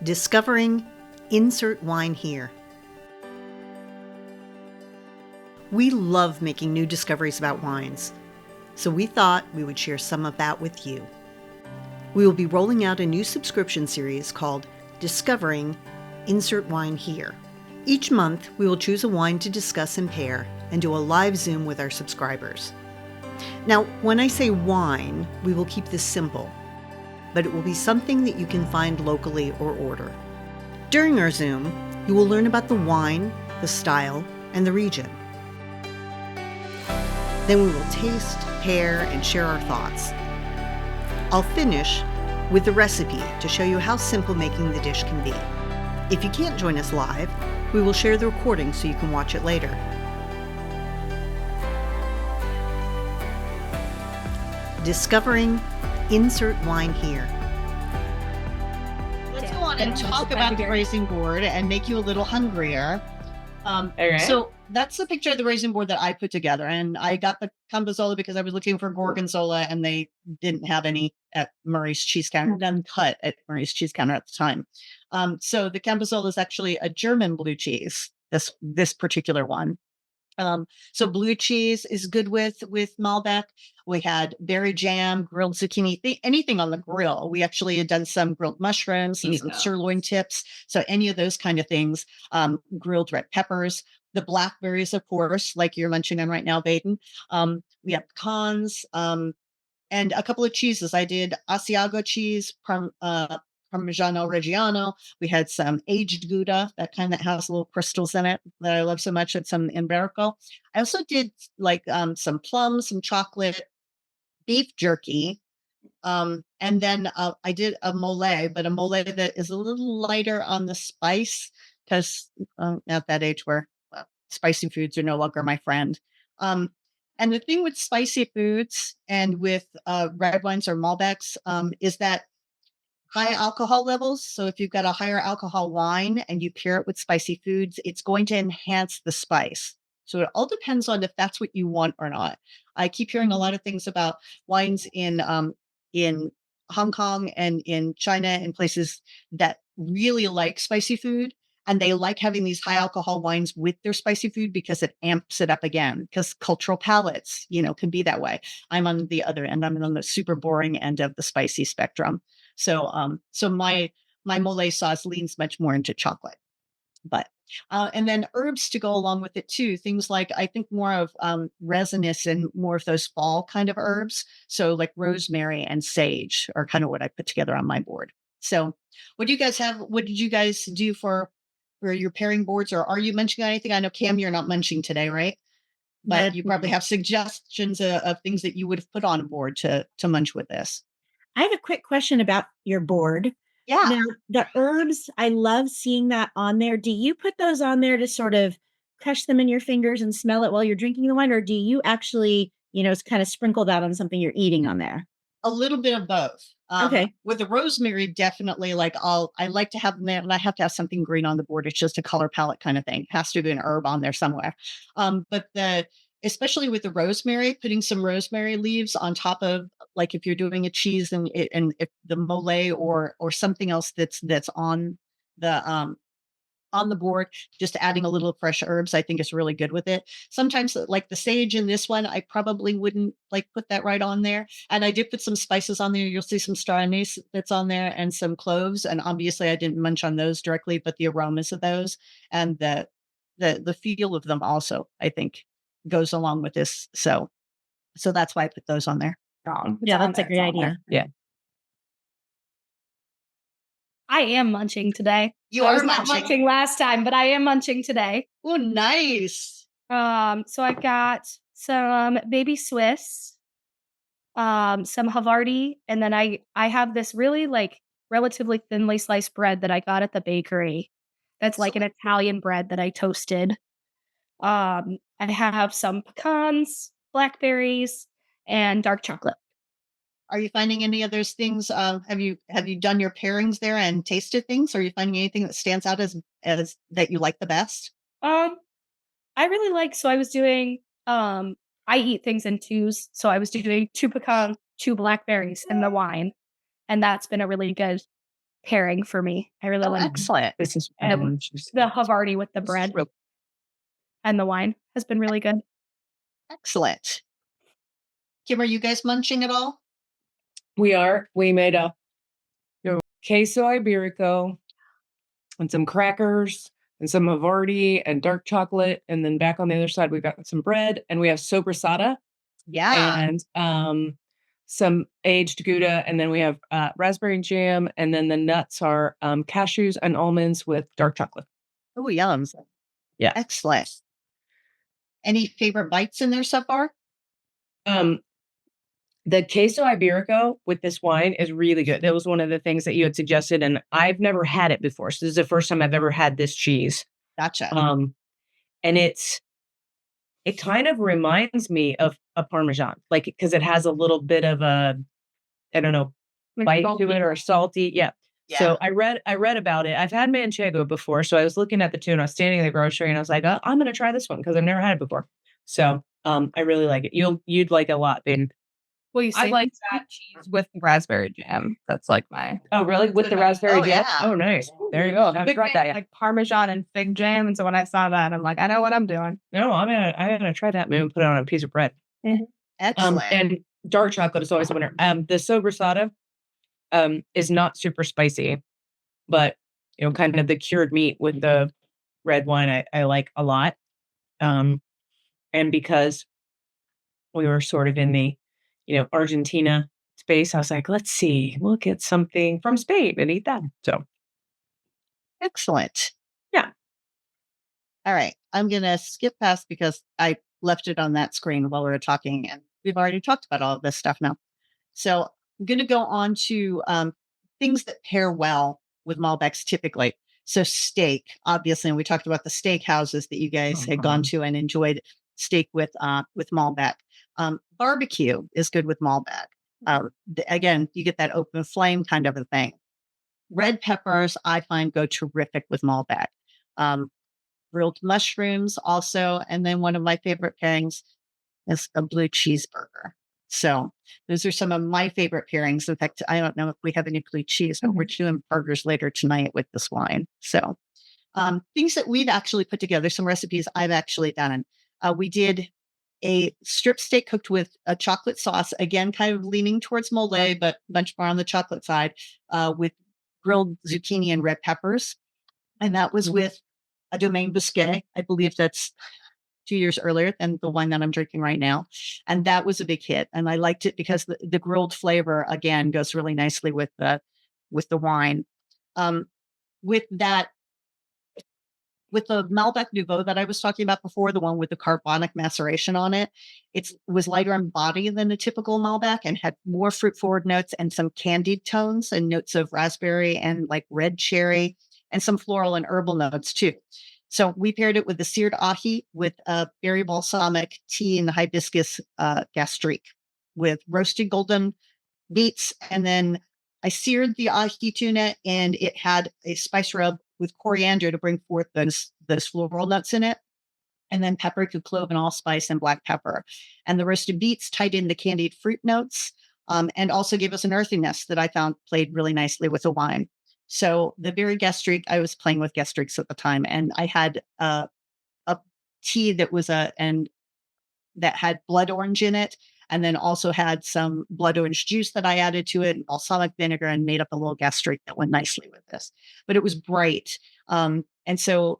Discovering Insert Wine Here. We love making new discoveries about wines, so we thought we would share some of that with you. We will be rolling out a new subscription series called Discovering Insert Wine Here. Each month, we will choose a wine to discuss and pair and do a live Zoom with our subscribers. Now, when I say wine, we will keep this simple, but it will be something that you can find locally or order. During our Zoom, you will learn about the wine, the style, and the region. Then we will taste, pair, and share our thoughts. I'll finish with the recipe to show you how simple making the dish can be. If you can't join us live, we will share the recording so you can watch it later. Discovering Insert Wine Here. Let's go on and talk about the raising board and make you a little hungrier. right. So that's the picture of the raising board that I put together. And I got the Cambozola because I was looking for Gorgonzola and they didn't have any at Murray's Cheese Counter, none cut at Murray's Cheese Counter at the time. So the Cambozola is actually a German blue cheese, this particular one. So blue cheese is good with Malbec. We had berry jam, grilled zucchini, anything on the grill. We actually had done some grilled mushrooms and some sirloin tips. So any of those kind of things, grilled red peppers, the blackberries, of course, like you're munching on right now, Baden. We have pecans, and a couple of cheeses. I did Asiago cheese, Parmigiano Reggiano. We had some aged Gouda, that kind that has little crystals in it that I love so much. It's some Iberico. I also did like some plums, some chocolate, beef jerky. And then I did a mole, but a mole that is a little lighter on the spice because at that age where spicy foods are no longer my friend. And the thing with spicy foods and with red wines or Malbecs is that high alcohol levels. So if you've got a higher alcohol wine and you pair it with spicy foods, it's going to enhance the spice. So it all depends on if that's what you want or not. I keep hearing a lot of things about wines in Hong Kong and in China and places that really like spicy food. And they like having these high alcohol wines with their spicy food because it amps it up again, because cultural palates, can be that way. I'm on the other end. I'm on the super boring end of the spicy spectrum. So my mole sauce leans much more into chocolate, but and then herbs to go along with it too. Things like I think more of resinous and more of those fall kind of herbs. So like rosemary and sage are kind of what I put together on my board. So what do you guys have? What did you guys do for your pairing boards, or are you munching on anything? I know Cam, you're not munching today, right? But you probably have suggestions of things that you would have put on a board to munch with this. I have a quick question about your board. Yeah. Now, the herbs, I love seeing that on there. Do you put those on there to sort of crush them in your fingers and smell it while you're drinking the wine? Or do you actually, kind of sprinkle that on something you're eating on there? A little bit of both. Okay. With the rosemary, definitely I like to have them there, and I have to have something green on the board. It's just a color palette kind of thing. It has to be an herb on there somewhere. But especially with the rosemary, putting some rosemary leaves on top of, like if you're doing a cheese and if the mole or something else that's on the board, just adding a little fresh herbs, I think is really good with it. Sometimes like the sage in this one, I probably wouldn't put that right on there. And I did put some spices on there. You'll see some star anise that's on there and some cloves. And obviously I didn't munch on those directly, but the aromas of those and the feel of them also, I think goes along with this. So that's why I put those on there. Yeah, that's a great idea. Yeah. I am munching today. You I are was not munching last time, but I am munching today. Oh, nice. So I've got some baby Swiss, some Havarti, and then I have this really relatively thinly sliced bread that I got at the bakery. That's like an Italian bread that I toasted. I have some pecans, blackberries, and dark chocolate. Are you finding any of those things? Have you done your pairings there and tasted things? Are you finding anything that stands out as that you like the best? I really like. So I was doing. I eat things in twos. So I was doing 2 pecans, 2 blackberries, and the wine, and that's been a really good pairing for me. I really like excellent. This is And the Havarti with the bread and the wine has been really good. Excellent. Kim, are you guys munching at all? We made a queso iberico and some crackers and some Havarti and dark chocolate. And then back on the other side, we've got some bread and we have sopressata. Yeah. And some aged Gouda. And then we have raspberry jam. And then the nuts are cashews and almonds with dark chocolate. Oh, yum. Yeah. Excellent. Any favorite bites in there so far? The queso iberico with this wine is really good. That was one of the things that you had suggested, and I've never had it before. So this is the first time I've ever had this cheese. Gotcha. And it kind of reminds me of a Parmesan, like, because it has a little bit of a, I don't know, bite to it or salty. Yeah. So I read about it. I've had manchego before. So I was looking at the two and I was standing in the grocery and I was like, oh, I'm going to try this one because I've never had it before. So I really like it. You'd like it a lot, babe. Will you I say like that cheese with raspberry jam. That's like my Oh, really? With the raspberry jam? yeah. Oh, nice. There you go. I haven't tried that yet. like Parmesan and fig jam. And so when I saw that, I'm like, I know what I'm doing. No, I'm gonna try that. Maybe put it on a piece of bread. Excellent. And dark chocolate is always a winner. The sobrasada is not super spicy, but kind of the cured meat with the red wine I like a lot. And because we were sort of in the Argentina space, I was like, let's see, we'll get something from Spain and eat that. So Excellent. Yeah. All right. I'm going to skip past because I left it on that screen while we were talking, and we've already talked about all of this stuff now. So I'm going to go on to things that pair well with Malbecs typically. So steak, obviously, and we talked about the steak houses that you guys had gone to and enjoyed steak with Malbec. Barbecue is good with Malbec. Again, you get that open flame kind of a thing. Red peppers, I find, go terrific with Malbec. Grilled mushrooms also. And then one of my favorite pairings is a blue cheeseburger. So those are some of my favorite pairings. In fact, I don't know if we have any blue cheese, but we're doing burgers later tonight with this wine. So things that we've actually put together, some recipes I've actually done. We did a strip steak cooked with a chocolate sauce, again, kind of leaning towards mole, but much more on the chocolate side, with grilled zucchini and red peppers. And that was with a Domaine Bousquet. I believe that's 2 years earlier than the wine that I'm drinking right now. And that was a big hit. And I liked it because the grilled flavor, again, goes really nicely with the wine. With the Malbec Nouveau that I was talking about before, the one with the carbonic maceration on it, it was lighter in body than a typical Malbec and had more fruit forward notes and some candied tones and notes of raspberry and like red cherry and some floral and herbal notes too. So we paired it with the seared ahi with a berry balsamic tea and the hibiscus gastrique with roasted golden beets. And then I seared the ahi tuna and it had a spice rub with coriander to bring forth those floral notes in it. And then paprika, clove, and allspice and black pepper. And the roasted beets tied in the candied fruit notes and also gave us an earthiness that I found played really nicely with the wine. So the berry gastrique, I was playing with gastriques at the time, and I had a tea that was that had blood orange in it, and then also had some blood orange juice that I added to it, and balsamic vinegar, and made up a little gastrique that went nicely with this. But it was bright. And so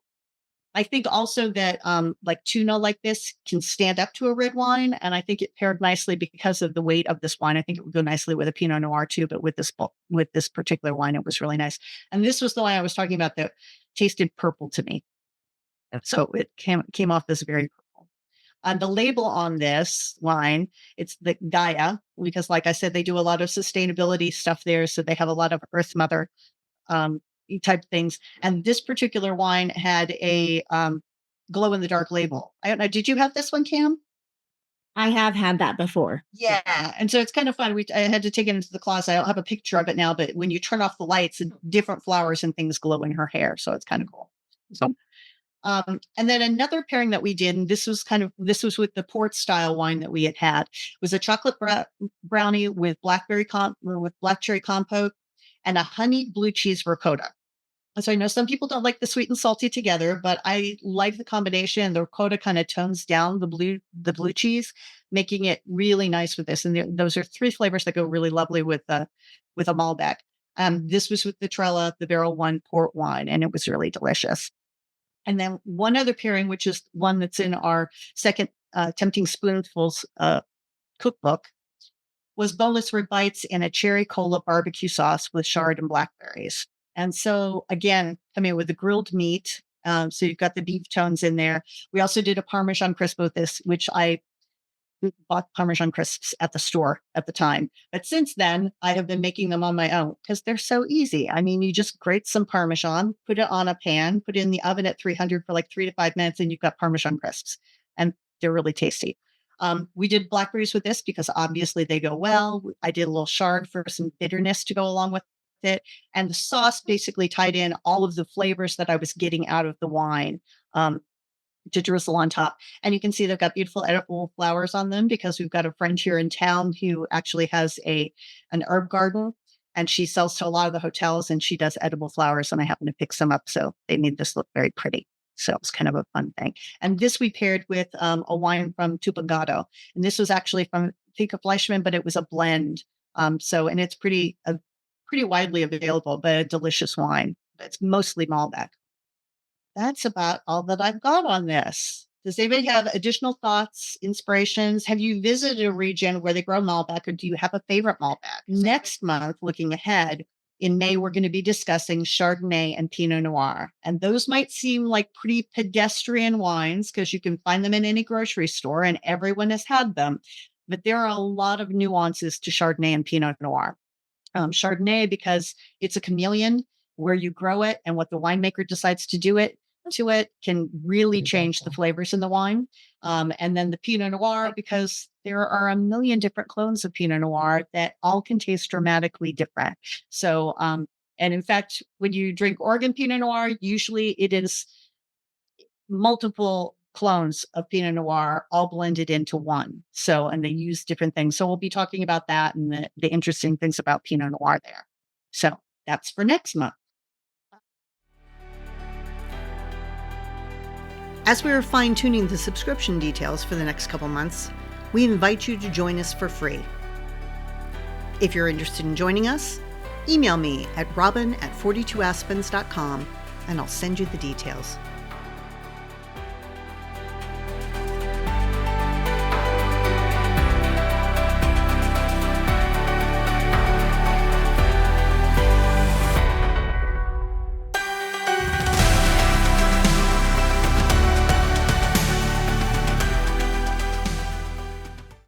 I think also that like tuna like this can stand up to a red wine. And I think it paired nicely because of the weight of this wine. I think it would go nicely with a Pinot Noir too, but with this particular wine, it was really nice. And this was the wine I was talking about that tasted purple to me. So it came off as very purple. The label on this wine, it's the Gaia, because like I said, they do a lot of sustainability stuff there. So they have a lot of Earth Mother type things. And this particular wine had a glow in the dark label. I don't know. Did you have this one, Cam? I have had that before. Yeah. And so it's kind of fun. I had to take it into the closet. I don't have a picture of it now, but when you turn off the lights, different flowers and things glow in her hair. So it's kind of cool. So, and then another pairing that we did, and this was with the port style wine that we had, was a chocolate brownie with black cherry compote. and a honeyed blue cheese ricotta. So I know some people don't like the sweet and salty together, but I like the combination. The ricotta kind of tones down the blue cheese, making it really nice with this. And those are three flavors that go really lovely with a Malbec. This was with the Trella, the Barrel One port wine, and it was really delicious. And then one other pairing, which is one that's in our second Tempting Spoonfuls cookbook, was boneless rib bites and a cherry cola barbecue sauce with chard and blackberries. And so again, come in with the grilled meat. So you've got the beef tones in there. We also did a Parmesan crisp with this, which I bought Parmesan crisps at the store at the time. But since then, I have been making them on my own because they're so easy. I mean, you just grate some Parmesan, put it on a pan, put it in the oven at 300 for like 3 to 5 minutes, and you've got Parmesan crisps. And they're really tasty. We did blackberries with this because obviously they go well. I did a little chard for some bitterness to go along with it. And the sauce basically tied in all of the flavors that I was getting out of the wine to drizzle on top. And you can see they've got beautiful edible flowers on them because we've got a friend here in town who actually has an herb garden, and she sells to a lot of the hotels, and she does edible flowers. And I happened to pick some up. So they made this look very pretty. So it was kind of a fun thing. And this we paired with a wine from Tupungato. And this was actually from Finca Fleischmann, but it was a blend. And it's pretty widely available, but a delicious wine. It's mostly Malbec. That's about all that I've got on this. Does anybody have additional thoughts, inspirations? Have you visited a region where they grow Malbec, or do you have a favorite Malbec? Next month, looking ahead, in May, we're going to be discussing Chardonnay and Pinot Noir. And those might seem like pretty pedestrian wines because you can find them in any grocery store and everyone has had them. But there are a lot of nuances to Chardonnay and Pinot Noir. Chardonnay, because it's a chameleon, where you grow it and what the winemaker decides to do to it can really change the flavors in the wine. And then the Pinot Noir, because there are a million different clones of Pinot Noir that all can taste dramatically different. So, and in fact, when you drink Oregon Pinot Noir, usually it is multiple clones of Pinot Noir all blended into one. So, and they use different things. So we'll be talking about that and the interesting things about Pinot Noir there. So that's for next month. As we are fine-tuning the subscription details for the next couple months, we invite you to join us for free. If you're interested in joining us, email me at robin@42aspens.com and I'll send you the details.